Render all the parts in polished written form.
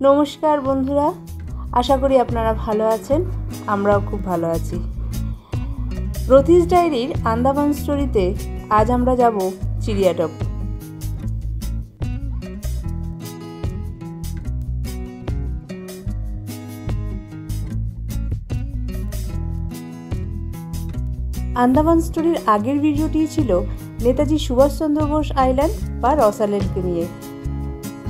নমস্কার বন্ধুরা, আশা করি আপনারা ভালো আছেন। আমরাও খুব ভালো আছি। রথিস ডায়েরির আন্দামান স্টোরিতে আজ আমরা যাব চিড়িয়াটাপু। আন্দামান স্টোরির আগের ভিডিওটি ছিল নেতাজি সুভাষচন্দ্র বোস আইল্যান্ড বা রস আইল্যান্ডকে নিয়ে।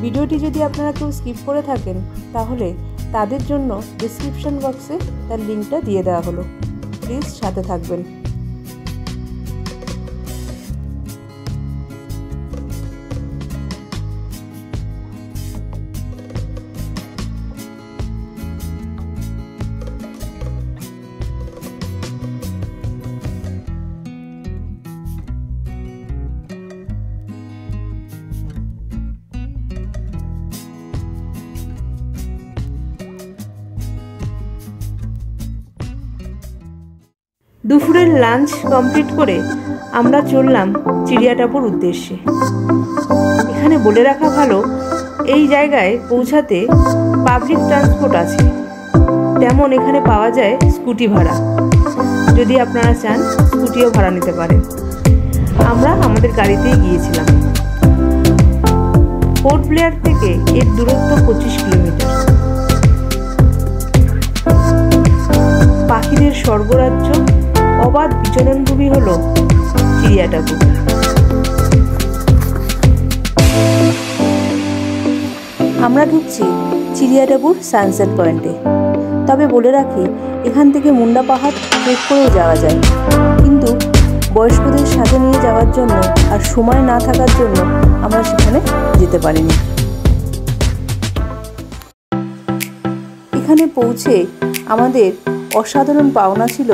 ভিডিওটি যদি আপনারা কেউ স্কিপ করে থাকেন তাহলে তাদের জন্য ডেসক্রিপশন বক্সে তার লিঙ্কটা দিয়ে দেওয়া হলো, প্লিজ সাথে থাকবেন। দুপুরের লাঞ্চ কমপ্লিট করে আমরা চললাম চিড়িয়াটাপুর উদ্দেশ্যে। এখানে বলে রাখা ভালো, এই জায়গায় পৌঁছাতে পাবলিক ট্রান্সপোর্ট আছে, তেমন এখানে পাওয়া যায় স্কুটি ভাড়া। যদি আপনারা চান স্কুটিও ভাড়া নিতে পারেন। আমরা আমাদের গাড়িতেই গিয়েছিলাম। পোর্ট ব্লেয়ার থেকে এর দূরত্ব 25 কিলোমিটার। পাখিদের স্বর্গরাজ্য, অবাধ বিচরণভূমি হলো চিড়িয়াটাপু। আমরা ঢুকছি চিড়িয়াটাপুর সানসেট পয়েন্টে। তবে বলে রাখি, এখান থেকে মুন্ডা পাহাড় ট্রেক করেও যাওয়া যায়, কিন্তু বয়স্কদের সাথে নিয়ে যাওয়ার জন্য আর সময় না থাকার জন্য আমরা সেখানে যেতে পারিনি। এখানে পৌঁছে আমাদের অসাধারণ পাওনা ছিল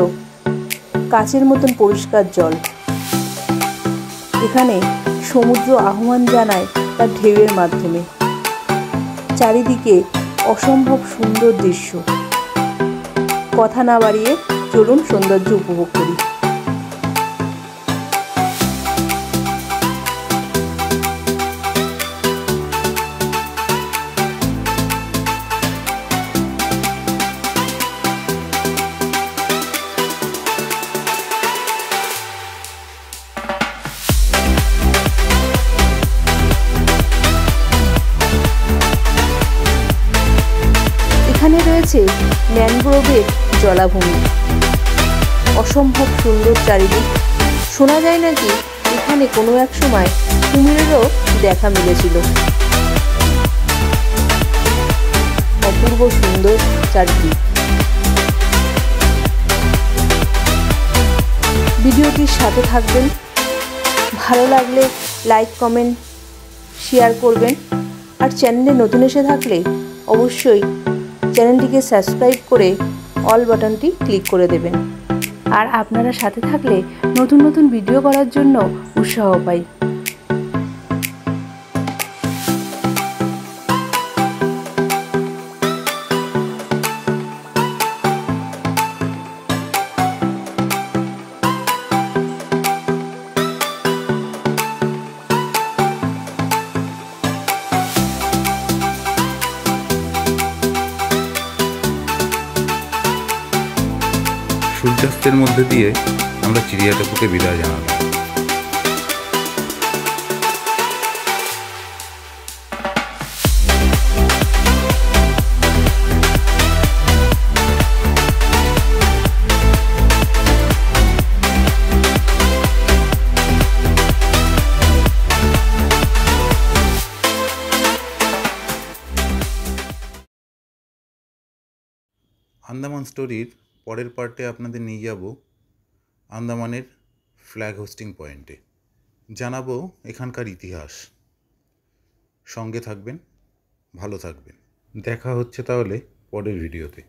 কাচের মতন পরিষ্কার জল। এখানে সমুদ্র আহ্বান জানায় তার ঢেউয়ের মাধ্যমে। চারিদিকে অসম্ভব সুন্দর দৃশ্য। কথা না বাড়িয়ে চলুন সৌন্দর্য উপভোগ করি। এখানে রয়েছে ম্যানগ্রোভের জলাভূমি, অসম্ভব সুন্দর চারিদিক। শোনা যায় নাকি এখানে কোনো এক সময় কুমিরেরও দেখা মিলেছিল। অপূর্ব সুন্দর চারিদিক। ভিডিওটির সাথে থাকবেন। ভালো লাগলে লাইক, কমেন্ট, শেয়ার করবেন। আর চ্যানেলে নতুন এসে থাকলে অবশ্যই চ্যানেলটিকে সাবস্ক্রাইব করে অল বাটনটি ক্লিক করে দেবেন। আর আপনারা সাথে থাকলে নতুন নতুন ভিডিও করার জন্য উৎসাহ পাই। সূর্যাস্তের মধ্যে দিয়ে আমরা চিড়িয়াটাপুকে বিদায় জানালাম। আন্দামান স্টোরির পরের পার্টে আপনাদের নিয়ে যাব আন্দামানের ফ্ল্যাগ হোস্টিং পয়েন্টে। জানাবো এখানকার ইতিহাস। সঙ্গে থাকবেন, ভালো থাকবেন। দেখা হচ্ছে তাহলে পরের ভিডিওতে।